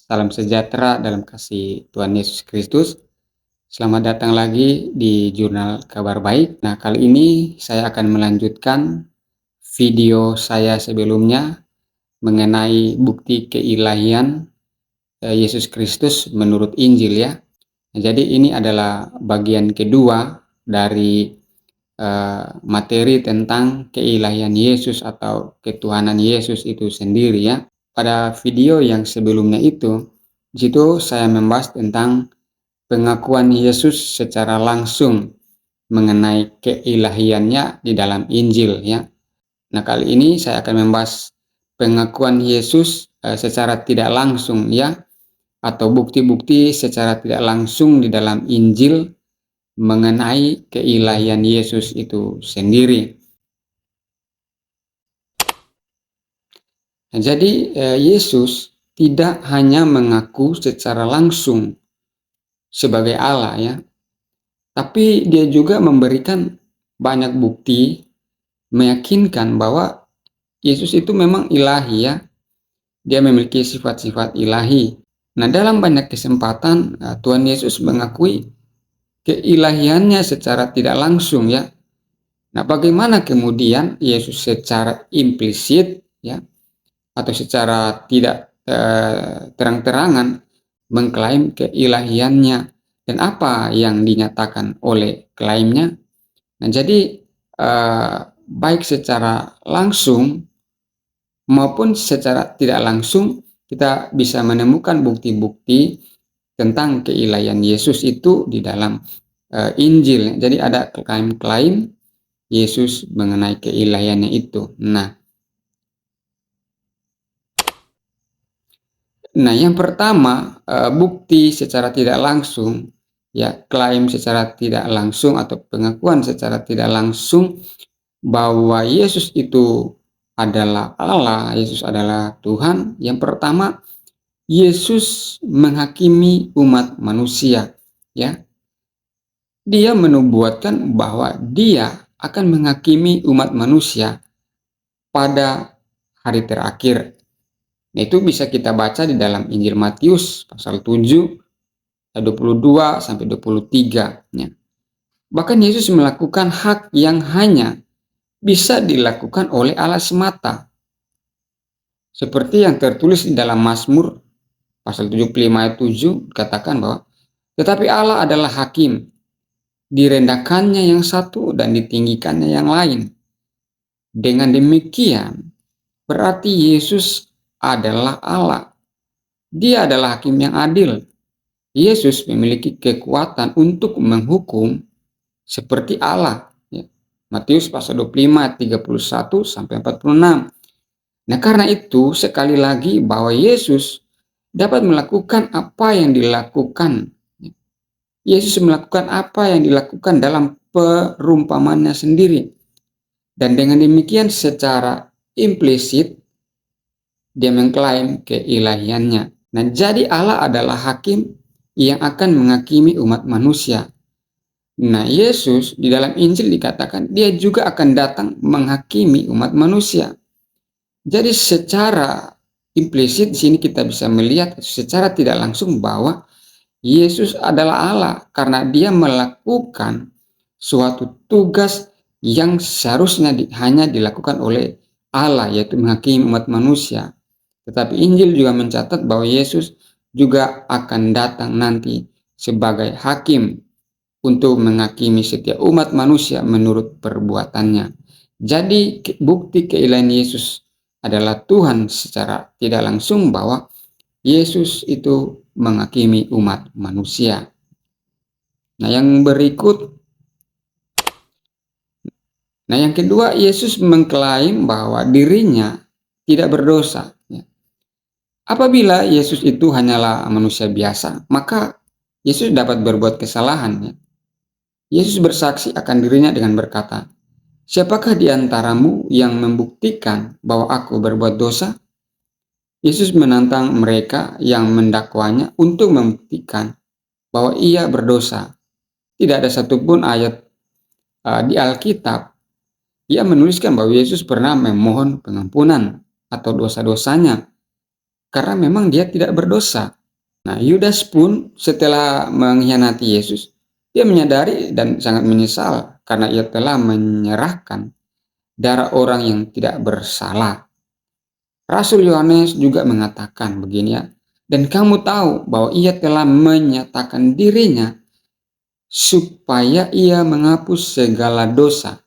Salam sejahtera dalam kasih Tuhan Yesus Kristus. Selamat datang lagi di Jurnal Kabar Baik. Nah, kali ini saya akan melanjutkan video saya sebelumnya mengenai bukti keilahian Yesus Kristus menurut Injil ya. Nah, jadi ini adalah bagian kedua dari materi tentang keilahian Yesus atau ketuhanan Yesus itu sendiri ya. Pada video yang sebelumnya itu, di situ saya membahas tentang pengakuan Yesus secara langsung mengenai keilahiannya di dalam Injil ya. Nah, kali ini saya akan membahas pengakuan Yesus secara tidak langsung ya, atau bukti-bukti secara tidak langsung di dalam Injil mengenai keilahian Yesus itu sendiri. Nah, jadi Yesus tidak hanya mengaku secara langsung sebagai Allah ya, tapi dia juga memberikan banyak bukti meyakinkan bahwa Yesus itu memang ilahi ya. Dia memiliki sifat-sifat ilahi. Nah, dalam banyak kesempatan Tuhan Yesus mengakui keilahiannya secara tidak langsung ya. Nah, bagaimana kemudian Yesus secara implisit ya, atau secara tidak terang-terangan mengklaim keilahiannya, dan apa yang dinyatakan oleh klaimnya. Nah, jadi baik secara langsung maupun secara tidak langsung kita bisa menemukan bukti-bukti tentang keilahian Yesus itu di dalam Injil. Jadi ada klaim-klaim Yesus mengenai keilahiannya itu. Nah, yang pertama, bukti secara tidak langsung, ya, klaim secara tidak langsung atau pengakuan secara tidak langsung bahwa Yesus itu adalah Allah, Yesus adalah Tuhan. Yang pertama, Yesus menghakimi umat manusia, ya. Dia menubuatkan bahwa dia akan menghakimi umat manusia pada hari terakhir. Nah, itu bisa kita baca di dalam Injil Matius pasal 7 ayat 22 sampai 23 ya. Bahkan Yesus melakukan hak yang hanya bisa dilakukan oleh Allah semata. Seperti yang tertulis di dalam Mazmur pasal 75 ayat 7 katakan bahwa tetapi Allah adalah hakim, direndahkannya yang satu dan ditinggikannya yang lain. Dengan demikian berarti Yesus adalah Allah. Dia adalah hakim yang adil. Yesus memiliki kekuatan untuk menghukum seperti Allah. Ya. Matius pasal 25 ayat 31 sampai 46. Nah, karena itu sekali lagi bahwa Yesus dapat melakukan apa yang dilakukan. Yesus melakukan apa yang dilakukan dalam perumpamannya sendiri. Dan dengan demikian secara implisit dia mengklaim keilahiannya. Nah, jadi Allah adalah hakim yang akan menghakimi umat manusia. Nah, Yesus di dalam Injil dikatakan dia juga akan datang menghakimi umat manusia. Jadi secara implisit di sini kita bisa melihat secara tidak langsung bahwa Yesus adalah Allah karena dia melakukan suatu tugas yang seharusnya hanya dilakukan oleh Allah, yaitu menghakimi umat manusia. Tetapi Injil juga mencatat bahwa Yesus juga akan datang nanti sebagai hakim untuk menghakimi setiap umat manusia menurut perbuatannya. Jadi bukti keilahian Yesus adalah Tuhan secara tidak langsung bahwa Yesus itu menghakimi umat manusia. Nah, yang kedua, Yesus mengklaim bahwa dirinya tidak berdosa. Apabila Yesus itu hanyalah manusia biasa, maka Yesus dapat berbuat kesalahan. Yesus bersaksi akan dirinya dengan berkata, "Siapakah di antaramu yang membuktikan bahwa aku berbuat dosa?" Yesus menantang mereka yang mendakwanya untuk membuktikan bahwa ia berdosa. Tidak ada satupun ayat di Alkitab yang menuliskan bahwa Yesus pernah memohon pengampunan atau dosa-dosanya. karena memang dia tidak berdosa. Nah, Yudas pun setelah mengkhianati Yesus, dia menyadari dan sangat menyesal karena ia telah menyerahkan darah orang yang tidak bersalah. Rasul Yohanes juga mengatakan begini ya, dan kamu tahu bahwa ia telah menyatakan dirinya supaya ia menghapus segala dosa.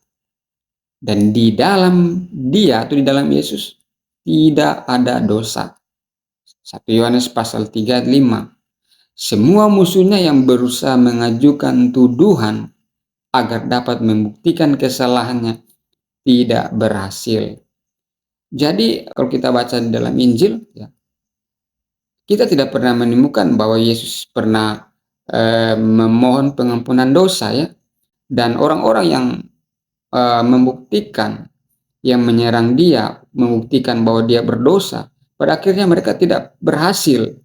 Dan di dalam dia atau di dalam Yesus tidak ada dosa. 1 Yohanes pasal 3 ayat 5. Semua musuhnya yang berusaha mengajukan tuduhan agar dapat membuktikan kesalahannya tidak berhasil. Jadi kalau kita baca di dalam Injil, ya, kita tidak pernah menemukan bahwa Yesus pernah memohon pengampunan dosa ya. Dan orang-orang yang membuktikan, yang menyerang dia, membuktikan bahwa dia berdosa, pada akhirnya mereka tidak berhasil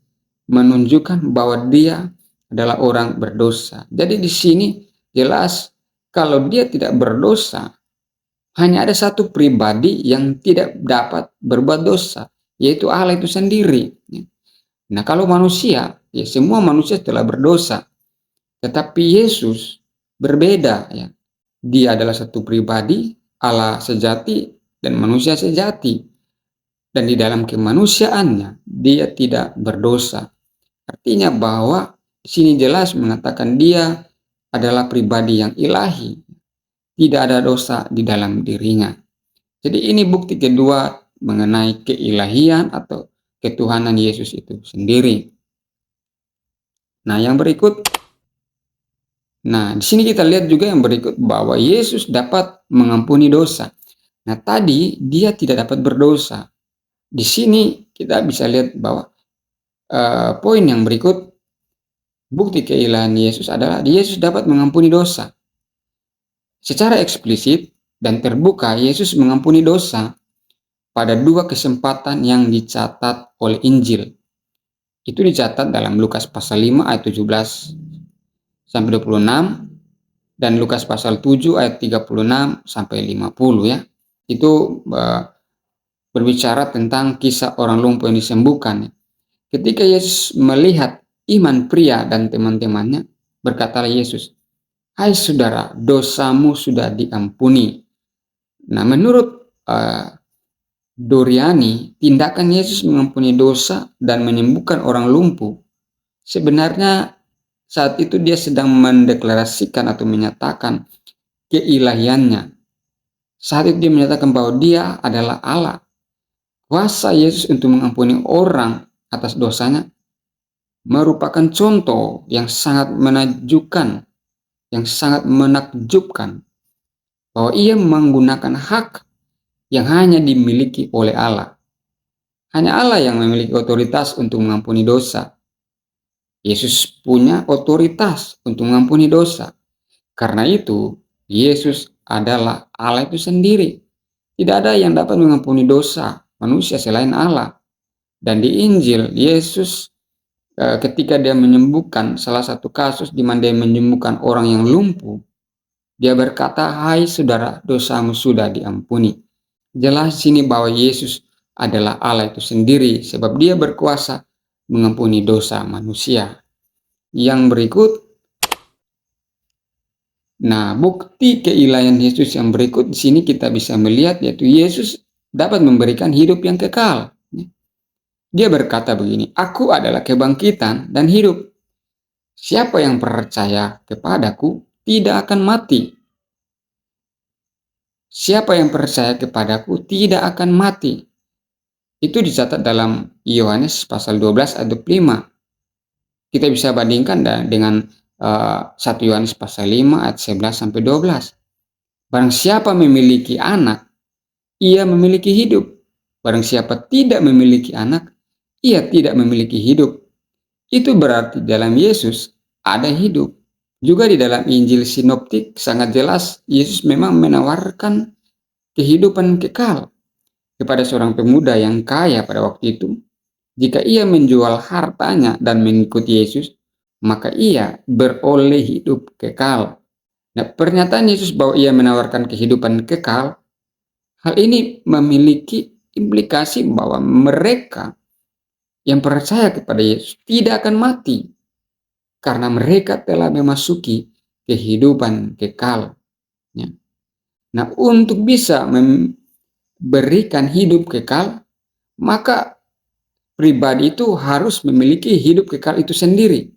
menunjukkan bahwa dia adalah orang berdosa. Jadi di sini jelas kalau dia tidak berdosa, hanya ada satu pribadi yang tidak dapat berbuat dosa, yaitu Allah itu sendiri. Nah, kalau manusia, ya semua manusia telah berdosa. Tetapi Yesus berbeda ya. Dia adalah satu pribadi, Allah sejati dan manusia sejati. Dan di dalam kemanusiaannya dia tidak berdosa. Artinya bahwa di sini jelas mengatakan dia adalah pribadi yang ilahi. Tidak ada dosa di dalam dirinya. Jadi ini bukti kedua mengenai keilahian atau ketuhanan Yesus itu sendiri. Nah, yang berikut, di sini kita lihat juga yang berikut bahwa Yesus dapat mengampuni dosa. Nah, tadi dia tidak dapat berdosa. Di sini kita bisa lihat bahwa poin yang berikut, bukti keilahian Yesus adalah Yesus dapat mengampuni dosa. Secara eksplisit dan terbuka, Yesus mengampuni dosa pada dua kesempatan yang dicatat oleh Injil. Itu dicatat dalam Lukas pasal 5 ayat 17 sampai 26 dan Lukas pasal 7 ayat 36 sampai 50 ya. Itu berbicara tentang kisah orang lumpuh yang disembuhkan. Ketika Yesus melihat iman pria dan teman-temannya, berkatalah Yesus, "Hai saudara, dosamu sudah diampuni." Nah, menurut Doriani, tindakan Yesus mengampuni dosa dan menyembuhkan orang lumpuh, sebenarnya saat itu dia sedang mendeklarasikan atau menyatakan keilahiannya. Saat itu dia menyatakan bahwa dia adalah Allah. Kuasa Yesus untuk mengampuni orang atas dosanya merupakan contoh yang sangat menakjubkan, bahwa ia menggunakan hak yang hanya dimiliki oleh Allah. Hanya Allah yang memiliki otoritas untuk mengampuni dosa. Yesus punya otoritas untuk mengampuni dosa. Karena itu, Yesus adalah Allah itu sendiri. Tidak ada yang dapat mengampuni dosa manusia selain Allah. Dan di Injil, Yesus ketika dia menyembuhkan salah satu kasus di mana dia menyembuhkan orang yang lumpuh, dia berkata, "Hai saudara, dosamu sudah diampuni." Jelas sini bahwa Yesus adalah Allah itu sendiri sebab dia berkuasa mengampuni dosa manusia. Yang berikut, bukti keilahian Yesus yang berikut di sini kita bisa melihat yaitu Yesus dapat memberikan hidup yang kekal. Dia berkata begini, "Aku adalah kebangkitan dan hidup. Siapa yang percaya kepadaku tidak akan mati. Siapa yang percaya kepadaku tidak akan mati." Itu dicatat dalam Yohanes pasal 12 ayat 25. Kita bisa bandingkan dengan 1 Yohanes pasal 5 ayat 11 sampai 12. Barang siapa memiliki anak, ia memiliki hidup. Barang siapa tidak memiliki anak, ia tidak memiliki hidup. Itu berarti dalam Yesus ada hidup. Juga di dalam Injil Sinoptik sangat jelas Yesus memang menawarkan kehidupan kekal kepada seorang pemuda yang kaya pada waktu itu. Jika ia menjual hartanya dan mengikuti Yesus, maka ia beroleh hidup kekal. Nah, pernyataan Yesus bahwa ia menawarkan kehidupan kekal, hal ini memiliki implikasi bahwa mereka yang percaya kepada Yesus tidak akan mati karena mereka telah memasuki kehidupan kekal. Ya. Nah, untuk bisa memberikan hidup kekal, maka pribadi itu harus memiliki hidup kekal itu sendiri.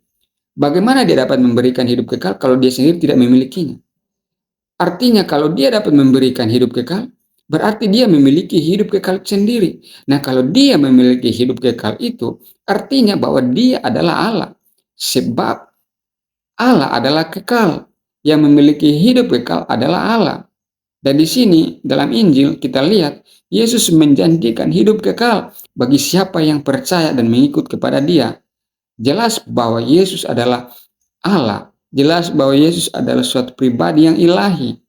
Bagaimana dia dapat memberikan hidup kekal kalau dia sendiri tidak memilikinya? Artinya kalau dia dapat memberikan hidup kekal, berarti dia memiliki hidup kekal sendiri. Nah, kalau dia memiliki hidup kekal itu, artinya bahwa dia adalah Allah. Sebab Allah adalah kekal. Yang memiliki hidup kekal adalah Allah. Dan di sini dalam Injil kita lihat Yesus menjanjikan hidup kekal bagi siapa yang percaya dan mengikut kepada Dia. Jelas bahwa Yesus adalah Allah. Jelas bahwa Yesus adalah suatu pribadi yang ilahi.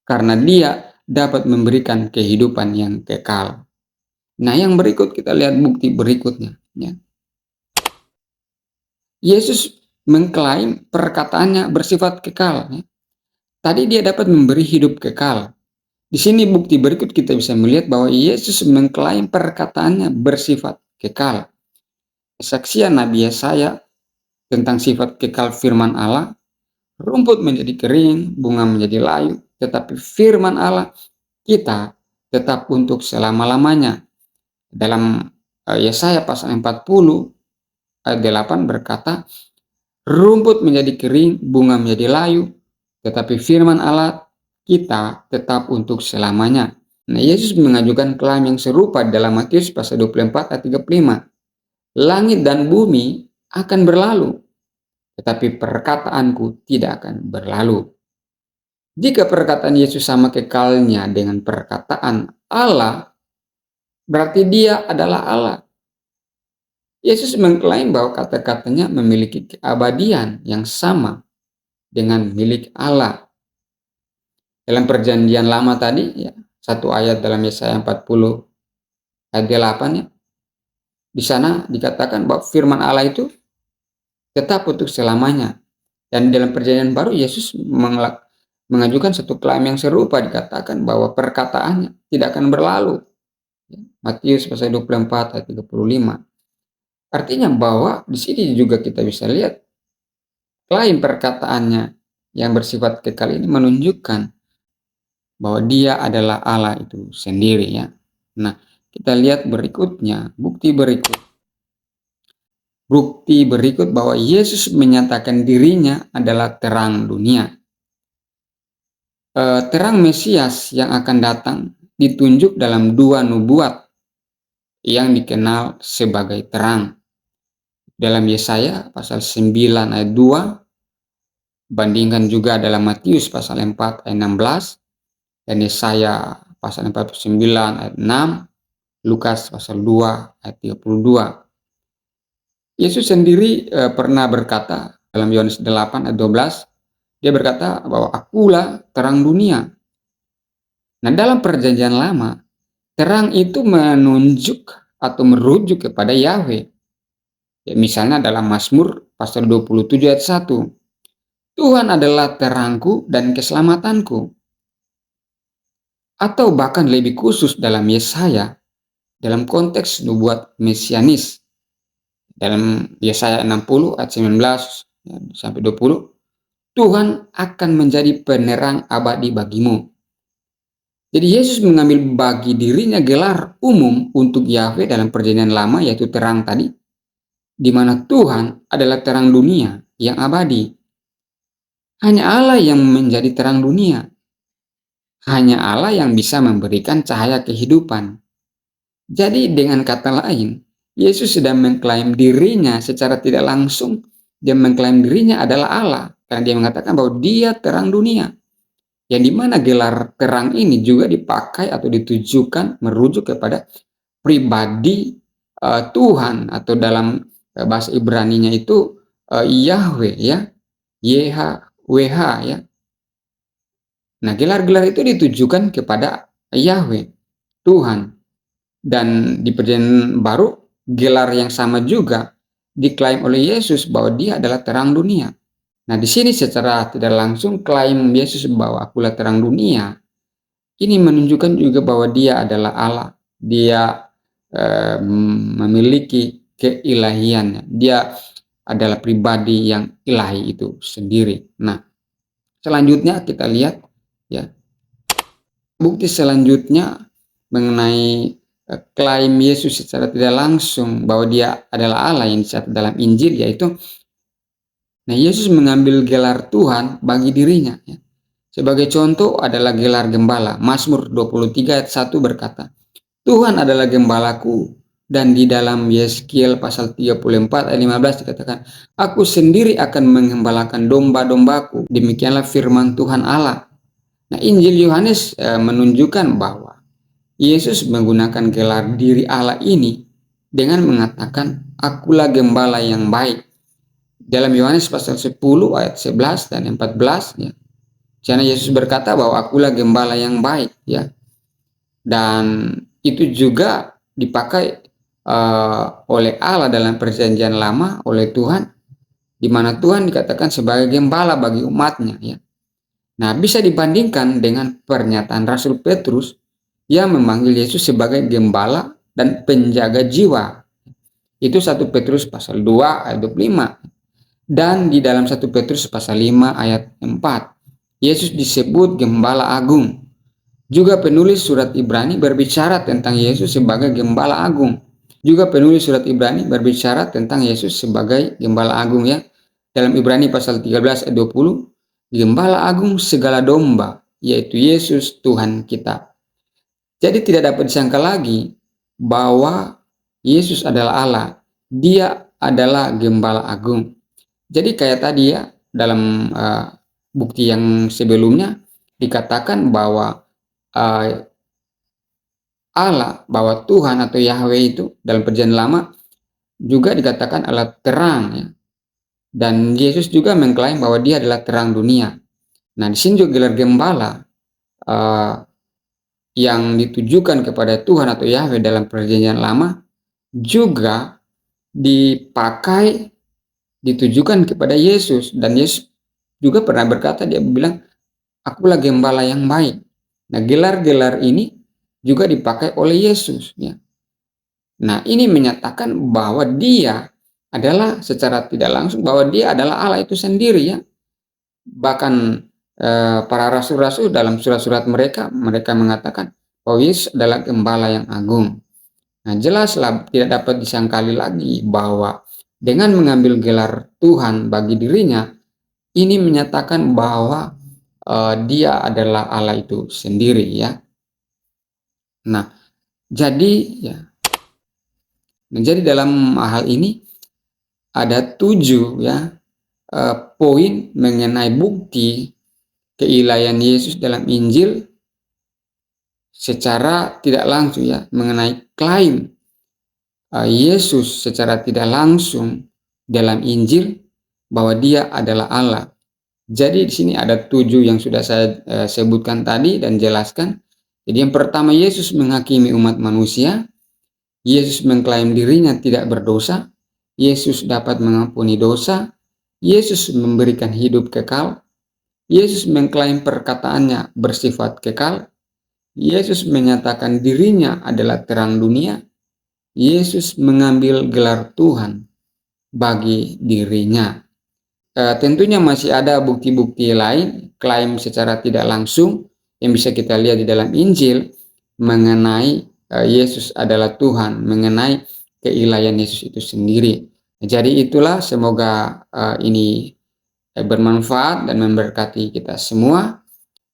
Karena Dia dapat memberikan kehidupan yang kekal. Nah, yang berikut kita lihat bukti berikutnya. Ya. Yesus mengklaim perkataannya bersifat kekal. Ya. Tadi Dia dapat memberi hidup kekal. Di sini bukti berikut kita bisa melihat bahwa Yesus mengklaim perkataannya bersifat kekal. Kesaksian Nabi Yesaya tentang sifat kekal firman Allah, rumput menjadi kering, bunga menjadi layu, tetapi firman Allah kita tetap untuk selama-lamanya. Dalam Yesaya pasal 40 ayat 8 berkata, rumput menjadi kering, bunga menjadi layu, tetapi firman Allah kita tetap untuk selamanya. Nah, Yesus mengajukan klaim yang serupa dalam Matius pasal 24 ayat 35. Langit dan bumi akan berlalu, tetapi perkataanku tidak akan berlalu. Jika perkataan Yesus sama kekalnya dengan perkataan Allah, berarti Dia adalah Allah. Yesus mengklaim bahwa kata-katanya memiliki keabadian yang sama dengan milik Allah. Dalam perjanjian lama tadi, ya, satu ayat dalam Yesaya 40 ayat 8, ya, di sana dikatakan bahwa firman Allah itu tetap untuk selamanya. Dan dalam perjanjian baru Yesus mengajukan satu klaim yang serupa, dikatakan bahwa perkataannya tidak akan berlalu. Matius pasal 24 ayat 35. Artinya bahwa di sini juga kita bisa lihat klaim perkataannya yang bersifat kekal ini menunjukkan bahwa Dia adalah Allah itu sendiri, ya. Nah, kita lihat berikutnya, bukti berikut bahwa Yesus menyatakan dirinya adalah terang dunia. Terang Mesias yang akan datang ditunjuk dalam 2 nubuat yang dikenal sebagai terang. Dalam Yesaya pasal 9 ayat 2, bandingkan juga dalam Matius pasal 4 ayat 16, dan Yesaya pasal 49 ayat 6, Lukas pasal 2 ayat 32. Yesus sendiri pernah berkata dalam Yohanes 8 ayat 12, Dia berkata bahwa akulah terang dunia. Nah, dalam perjanjian lama, terang itu menunjuk atau merujuk kepada Yahweh. Ya, misalnya dalam Mazmur pasal 27 ayat 1, Tuhan adalah terangku dan keselamatanku. Atau bahkan lebih khusus dalam Yesaya, dalam konteks nubuat mesianis. Dalam Yesaya 60 ayat 19 sampai 20, Tuhan akan menjadi penerang abadi bagimu. Jadi Yesus mengambil bagi dirinya gelar umum untuk Yahweh dalam perjanjian lama, yaitu terang tadi, di mana Tuhan adalah terang dunia yang abadi. Hanya Allah yang menjadi terang dunia. Hanya Allah yang bisa memberikan cahaya kehidupan. Jadi dengan kata lain, Yesus sedang mengklaim dirinya secara tidak langsung. Dia mengklaim dirinya adalah Allah, karena dia mengatakan bahwa Dia terang dunia. Yang dimana gelar terang ini juga dipakai atau ditujukan merujuk kepada pribadi Tuhan, atau dalam bahasa Ibraninya itu Yahweh, ya, YHWH, ya. Nah, gelar-gelar itu ditujukan kepada Yahweh, Tuhan. Dan di perjanjian baru, gelar yang sama juga diklaim oleh Yesus bahwa Dia adalah terang dunia. Nah, di sini secara tidak langsung klaim Yesus bahwa akulah terang dunia ini menunjukkan juga bahwa Dia adalah Allah. Dia memiliki keilahiannya. Dia adalah pribadi yang ilahi itu sendiri. Nah, selanjutnya kita lihat ya, bukti selanjutnya mengenai klaim Yesus secara tidak langsung bahwa dia adalah Allah yang dicatat dalam Injil, yaitu Yesus mengambil gelar Tuhan bagi dirinya ya. Sebagai contoh adalah gelar gembala. Mazmur 23 ayat 1 berkata, Tuhan adalah gembalaku, dan di dalam Yeskiel pasal 34 ayat 15 dikatakan, aku sendiri akan mengembalakan domba-dombaku. Demikianlah firman Tuhan Allah. Nah, Injil Yohanes menunjukkan bahwa Yesus menggunakan gelar diri Allah ini dengan mengatakan, akulah gembala yang baik. Dalam Yohanes pasal 10 ayat 11 dan 14 ya. Karena Yesus berkata bahwa akulah gembala yang baik ya. Dan itu juga dipakai oleh Allah dalam perjanjian lama, oleh Tuhan, di mana Tuhan dikatakan sebagai gembala bagi umatnya ya. Nah, bisa dibandingkan dengan pernyataan Rasul Petrus yang memanggil Yesus sebagai gembala dan penjaga jiwa. Itu 1 Petrus pasal 2 ayat 25. Dan di dalam 1 Petrus pasal 5 ayat 4, Yesus disebut gembala agung. Juga penulis surat Ibrani berbicara tentang Yesus sebagai gembala agung. Juga penulis surat Ibrani berbicara tentang Yesus sebagai gembala agung ya. Dalam Ibrani pasal 13 ayat 20, gembala agung segala domba, yaitu Yesus Tuhan kita. Jadi tidak dapat disangka lagi bahwa Yesus adalah Allah. Dia adalah gembala agung. Jadi kayak tadi ya, dalam bukti yang sebelumnya dikatakan bahwa Allah, bahwa Tuhan atau Yahweh itu dalam perjanjian lama juga dikatakan Allah terang ya. Dan Yesus juga mengklaim bahwa dia adalah terang dunia. Nah, di sini juga gelar gembala yang ditujukan kepada Tuhan atau Yahweh dalam perjanjian lama juga dipakai, ditujukan kepada Yesus. Dan Yesus juga pernah berkata, dia bilang, akulah gembala yang baik. Nah, gelar-gelar ini juga dipakai oleh Yesus ya. Nah, ini menyatakan bahwa dia adalah secara tidak langsung bahwa dia adalah Allah itu sendiri ya. Bahkan para rasul-rasul dalam surat-surat mereka mengatakan bahwa Yesus adalah gembala yang agung. Nah, jelaslah tidak dapat disangkali lagi bahwa dengan mengambil gelar Tuhan bagi dirinya, ini menyatakan bahwa dia adalah Allah itu sendiri ya. Nah, jadi dalam hal ini ada 7 ya poin mengenai bukti keilahian Yesus dalam Injil secara tidak langsung ya, mengenai klaim Yesus secara tidak langsung dalam Injil bahwa dia adalah Allah. Jadi di sini ada 7 yang sudah saya sebutkan tadi dan jelaskan. Jadi yang pertama, Yesus menghakimi umat manusia. Yesus mengklaim dirinya tidak berdosa. Yesus dapat mengampuni dosa. Yesus memberikan hidup kekal. Yesus mengklaim perkataannya bersifat kekal. Yesus menyatakan dirinya adalah terang dunia. Yesus mengambil gelar Tuhan bagi dirinya. Tentunya masih ada bukti-bukti lain, klaim secara tidak langsung yang bisa kita lihat di dalam Injil mengenai Yesus adalah Tuhan, mengenai keilahian Yesus itu sendiri. Jadi itulah, semoga ini bermanfaat dan memberkati kita semua.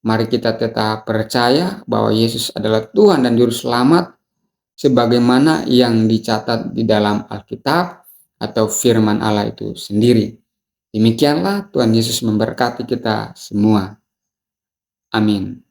Mari kita tetap percaya bahwa Yesus adalah Tuhan dan Juru Selamat sebagaimana yang dicatat di dalam Alkitab atau firman Allah itu sendiri. Demikianlah, Tuhan Yesus memberkati kita semua. Amin.